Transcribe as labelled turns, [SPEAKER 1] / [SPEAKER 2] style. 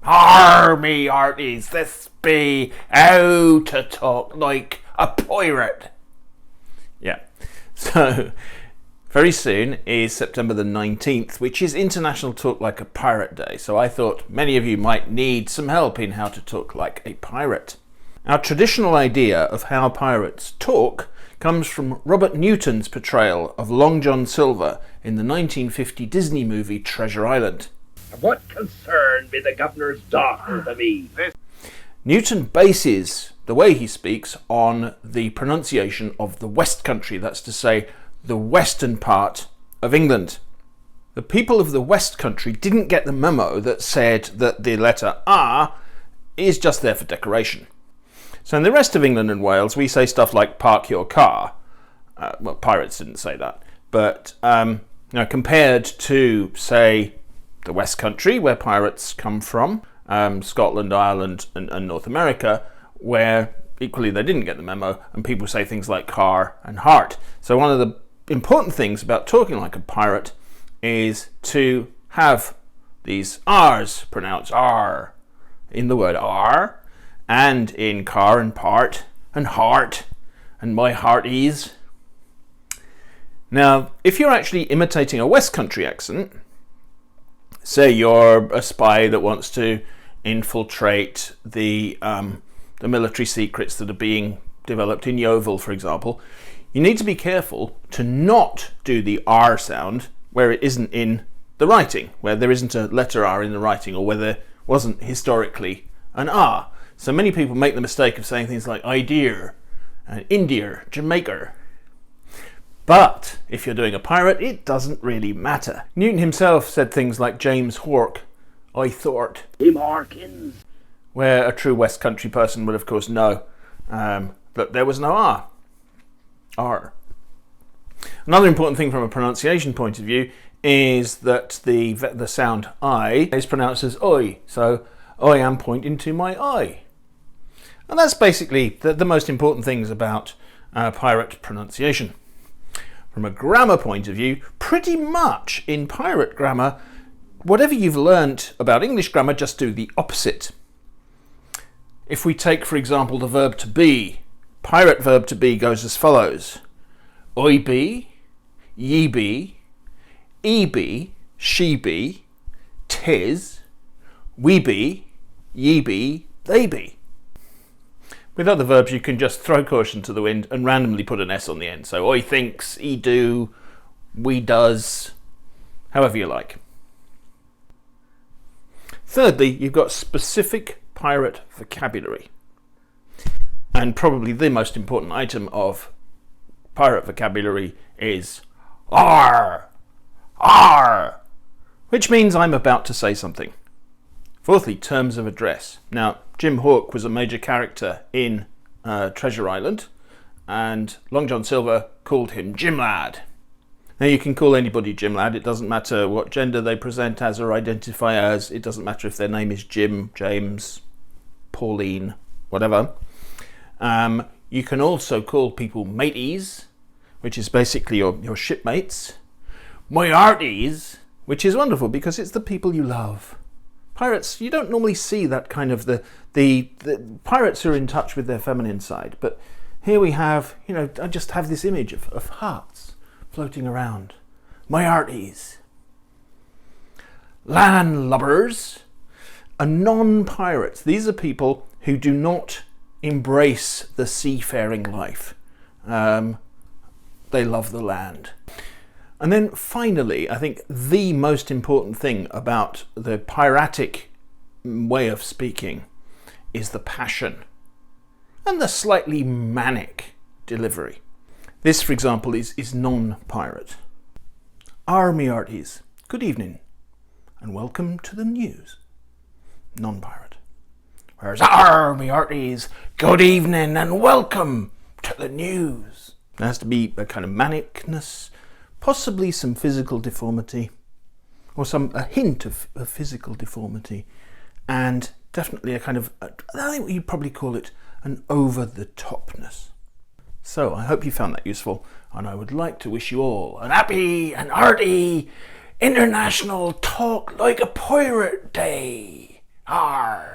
[SPEAKER 1] "Army earties, this be how to talk like a pirate." Yeah, so very soon is September the 19th, which is International Talk Like a Pirate Day. So I thought many of you might need some help in how to talk like a pirate. Our traditional idea of how pirates talk comes from Robert Newton's portrayal of Long John Silver in the 1950 Disney movie Treasure Island.
[SPEAKER 2] "What concern be the governor's daughter to me?"
[SPEAKER 1] Newton bases the way he speaks on the pronunciation of the West Country, that's to say, the western part of England. The people of the West Country didn't get the memo that said that the letter R is just there for decoration. So in the rest of England and Wales, we say stuff like "park your car." Well, pirates didn't say that, but compared to, say, the West Country, where pirates come from, Scotland, Ireland, and North America, where equally they didn't get the memo, and people say things like car and heart. So one of the important things about talking like a pirate is to have these R's pronounced R in the word R, and in car and part and heart and my hearties. Now, if you're actually imitating a West Country accent, say you're a spy that wants to infiltrate the military secrets that are being developed in Yeovil, for example, you need to be careful to not do the R sound where it isn't in the writing, where there isn't a letter R in the writing, or where there wasn't historically an R. So many people make the mistake of saying things like "idea" and "India," "Jamaica." But if you're doing a pirate, it doesn't really matter. Newton himself said things like James Hawke, "I thought,"
[SPEAKER 2] "Tim Harkins,"
[SPEAKER 1] where a true West Country person would of course know that there was no R. R. Another important thing from a pronunciation point of view is that the sound I is pronounced as oi. So I am pointing to my eye. And that's basically the most important things about pirate pronunciation. From a grammar point of view, pretty much in pirate grammar, whatever you've learnt about English grammar, just do the opposite. If we take, for example, the verb to be, pirate verb to be goes as follows: I be, ye be, be, she be, tis, we be, ye be, they be. With other verbs, you can just throw caution to the wind and randomly put an S on the end. So I thinks, he do, we does, however you like. Thirdly, you've got specific pirate vocabulary. And probably the most important item of pirate vocabulary is R, R, which means I'm about to say something. Fourthly, terms of address. Now, Jim Hawke was a major character in Treasure Island, and Long John Silver called him Jim Lad. Now, you can call anybody Jim Lad. It doesn't matter what gender they present as or identify as. It doesn't matter if their name is Jim, James, Pauline, whatever. You can also call people mateys, which is basically your shipmates. My earties, which is wonderful because it's the people you love. Pirates, you don't normally see that kind of the pirates who are in touch with their feminine side, but here we have, I just have this image of hearts floating around. My earties. Lubbers are non-pirates. These are people who do not embrace the seafaring life. They love the land. And then finally, I think the most important thing about the piratic way of speaking is the passion and the slightly manic delivery. This, for example, is non-pirate. Army earties, good evening and welcome to the news. Non-pirate. Whereas army earties, good evening and welcome to the news. There has to be a kind of manicness, possibly some physical deformity, or a hint of physical deformity, and definitely a kind of, I think you'd probably call it an over-the-topness. So I hope you found that useful, and I would like to wish you all an happy and hearty International Talk Like a Pirate Day. Arr.